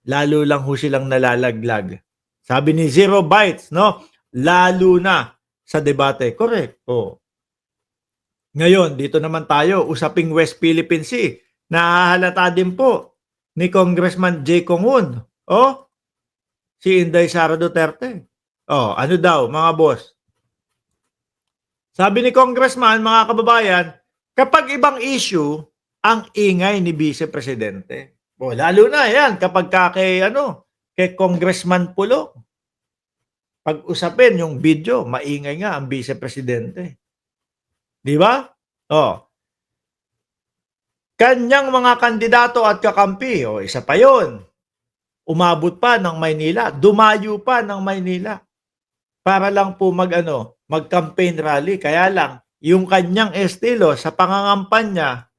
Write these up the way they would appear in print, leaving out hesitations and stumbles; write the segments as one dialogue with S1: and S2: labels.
S1: lalo lang ho silang nalalaglag. Sabi ni Zero Bytes, no? Lalo na sa debate. Correct. Oh. Ngayon, dito naman tayo, usaping West Philippine Sea. Nahahalata din po ni Congressman Jay Congun. Oh, si Inday Sara Duterte. Oh, ano daw, mga boss? Sabi ni Congressman, mga kababayan, kapag ibang issue, ang ingay ni Vice Presidente. Oh, lalo na yan kapag kay Congressman Pulo. Pag usapin yung video, maingay nga ang Vice Presidente. Di ba? Oh. Kanyang mga kandidato at kakampi, isa pa yon. Umabot pa ng Maynila, dumayo pa ng Maynila para lang po mag-campaign rally. Kaya lang, yung kanyang estilo sa pangangampanya,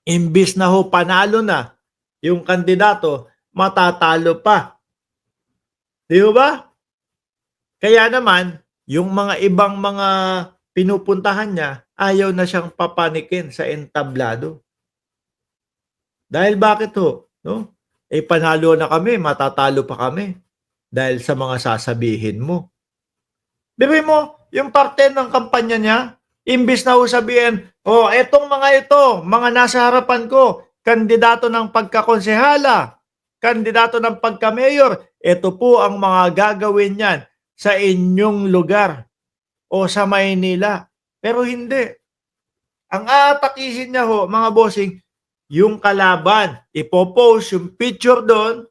S1: imbis na ho panalo na yung kandidato, matatalo pa. Di ba? Kaya naman, yung mga ibang mga pinupuntahan niya, ayaw na siyang papanikin sa entablado. Dahil bakit ho? No? Panalo na kami, matatalo pa kami. Dahil sa mga sasabihin mo. Bibi mo, yung parte ng kampanya niya, imbis na sabihin, etong mga ito, mga nasa harapan ko, kandidato ng pagkakonsehala, kandidato ng pagka-mayor, ito po ang mga gagawin niyan sa inyong lugar o sa Maynila. Pero hindi. Ang aatakihin niya ho, mga bossing, yung kalaban, ipopost yung picture doon,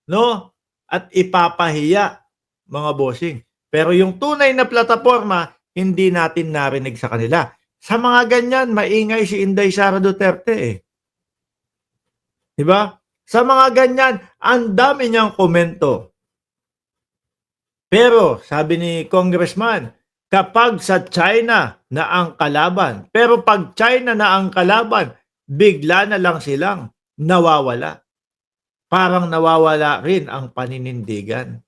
S1: no? At ipapahiya, mga bossing. Pero yung tunay na plataforma, hindi natin narinig sa kanila. Sa mga ganyan, maingay si Inday Sara Duterte eh. Diba? Sa mga ganyan, ang dami niyang komento. Pero, sabi ni Congressman, kapag sa China na ang kalaban, pero pag China na ang kalaban, bigla na lang silang nawawala. Parang nawawala rin ang paninindigan.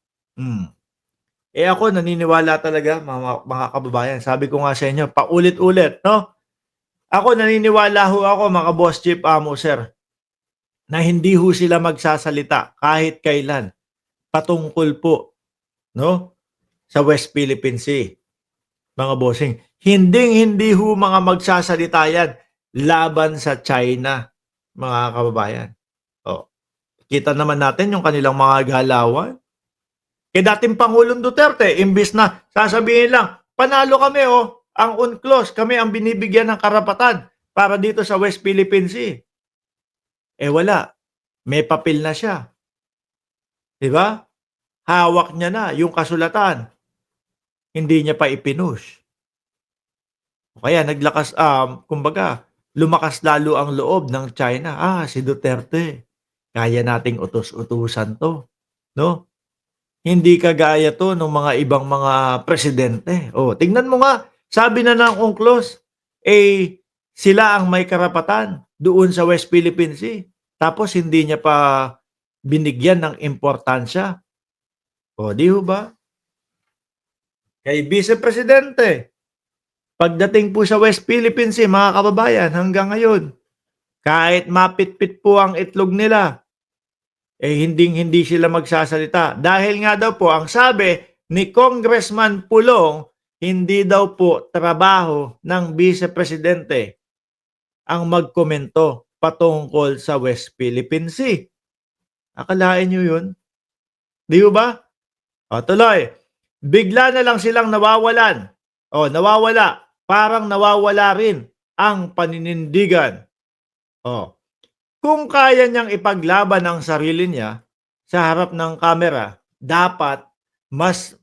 S1: Ako naniniwala talaga, mga kababayan. Sabi ko nga sa inyo, paulit-ulit, no? Ako naniniwala ho ako, mga boss chief amo, sir, na hindi ho sila magsasalita kahit kailan patungkol po, no? Sa West Philippine Sea, mga bossing. Hindi ho mga magsasalita yan laban sa China, mga kababayan. Kita naman natin yung kanilang mga galawan. Dating Pangulong Duterte, imbis na sasabihin lang, panalo kami ang UNCLOS, kami ang binibigyan ng karapatan para dito sa West Philippine Sea. Wala. May papel na siya. Diba? Hawak niya na yung kasulatan. Hindi niya pa ipinush. Kaya kumbaga, lumakas lalo ang loob ng China. Si Duterte. Kaya nating utos-utusan to. No? Hindi kagaya to ng mga ibang mga presidente. Tingnan mo nga, sabi na ng UNCLOS, sila ang may karapatan doon sa West Philippine Sea. Tapos hindi niya pa binigyan ng importansya. Di ba? Kay Vice Presidente, pagdating po sa West Philippine Sea, mga kababayan, hanggang ngayon, kahit mapitpit po ang itlog nila, hindi sila magsasalita. Dahil nga daw po, ang sabi ni Congressman Pulong, hindi daw po trabaho ng Vice Presidente ang magkomento patungkol sa West Philippine Sea. Akalain nyo yun? Di ba? Tuloy. Bigla na lang silang nawawalan. Nawawala. Parang nawawala rin ang paninindigan. Kung kaya niyang ipaglaban ang sarili niya sa harap ng kamera, dapat mas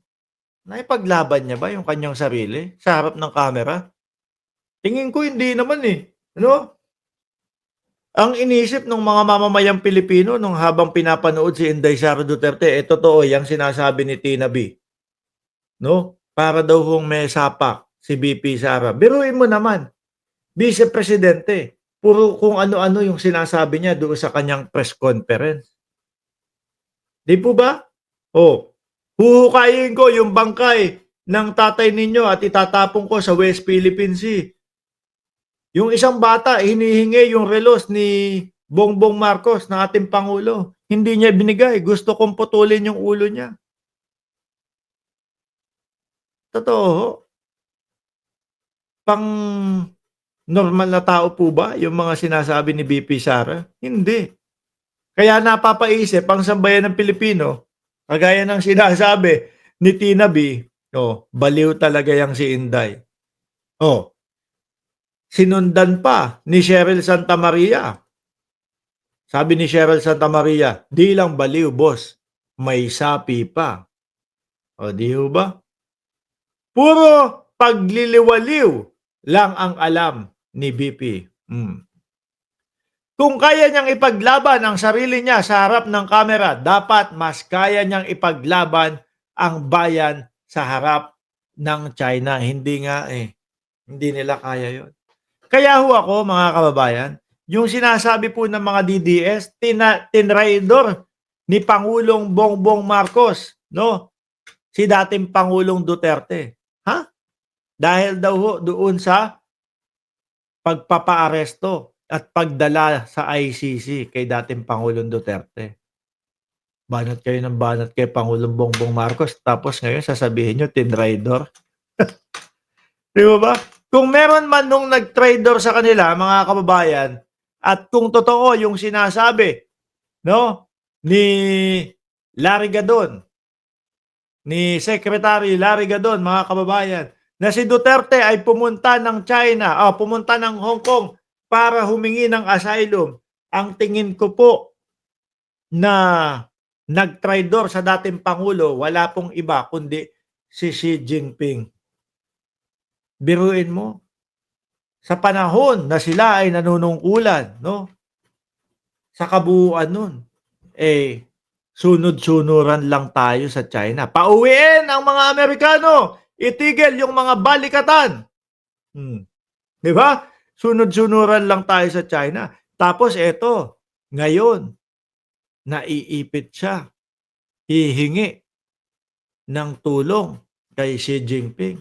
S1: naipaglaban niya ba yung kanyang sarili sa harap ng kamera? Tingin ko hindi naman eh. Ang inisip ng mga mamamayang Pilipino nung habang pinapanood si Inday Sara Duterte, totoo yung sinasabi ni Tina B. No? Para daw hong may sapak si BP Sara. Biruin mo naman, Vice Presidente, puro kung ano-ano yung sinasabi niya doon sa kanyang press conference. Di po ba? Huhukayin ko yung bangkay ng tatay ninyo at itatapon ko sa West Philippine Sea. Yung isang bata, hinihingi yung relos ni Bongbong Marcos na ating Pangulo. Hindi niya binigay. Gusto kong putulin yung ulo niya. Totoo ho. Pang normal na tao po ba yung mga sinasabi ni VP Sara? Hindi. Kaya napapaisip ang sambayan ng Pilipino, kagaya ng sinasabi ni Tina B, oh, baliw talaga yang si Inday. Oh, sinundan pa ni Cheryl Santamaria. Sabi ni Cheryl Santamaria, di lang baliw, boss. May sapi pa. O, di ho ba? Puro pagliliwaliw lang ang alam ni BP. Kung kaya niyang ipaglaban ang sarili niya sa harap ng kamera, dapat mas kaya niyang ipaglaban ang bayan sa harap ng China. Hindi nga eh. Hindi nila kaya yon. Kaya ho ako, mga kababayan, yung sinasabi po ng mga DDS, tinraidor ni Pangulong Bongbong Marcos, no? Si dating Pangulong Duterte. Ha? Dahil daw ho doon sa pagpapaaresto at pagdala sa ICC kay dating Pangulong Duterte. Banat kayo ng banat kay Pangulong Bongbong Marcos tapos ngayon sasabihin nyo tinraidor. Di ba? Kung meron man nung nag-traidor sa kanila, mga kababayan, at kung totoo yung sinasabi, no, ni Larry Gadon, ni Secretary Larry Gadon, mga kababayan, na si Duterte ay pumunta ng China, pumunta ng Hong Kong para humingi ng asylum. Ang tingin ko po na nag-traidor sa dating Pangulo, wala pong iba kundi si Xi Jinping. Biruin mo, sa panahon na sila ay nanunungkulan, no? Sa kabuuan nun, eh, sunod-sunuran lang tayo sa China. Pauwiin ang mga Amerikano! Itigil yung mga balikatan! Di ba? Sunod-sunuran lang tayo sa China. Tapos eto, ngayon, naiipit siya. Hihingi ng tulong kay Xi Jinping.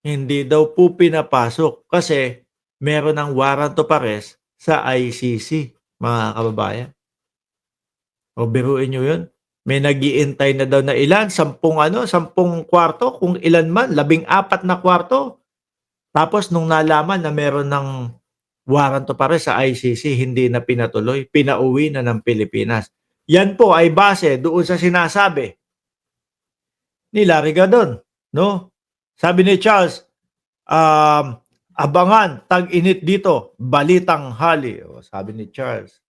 S1: Hindi daw po pinapasok kasi meron ng warrant of arrest sa ICC, mga kababayan. O biruin nyo yun. May nag-iintay na daw na ilan, 10 kwarto, kung ilan man, 14 na kwarto. Tapos nung nalaman na meron ng warrant of arrest sa ICC, hindi na pinatuloy, pinauwi na ng Pilipinas. Yan po ay base doon sa sinasabi ni Larry Gadon, no? Sabi ni Charles, abangan, tag-init dito, balitang hali. O, sabi ni Charles.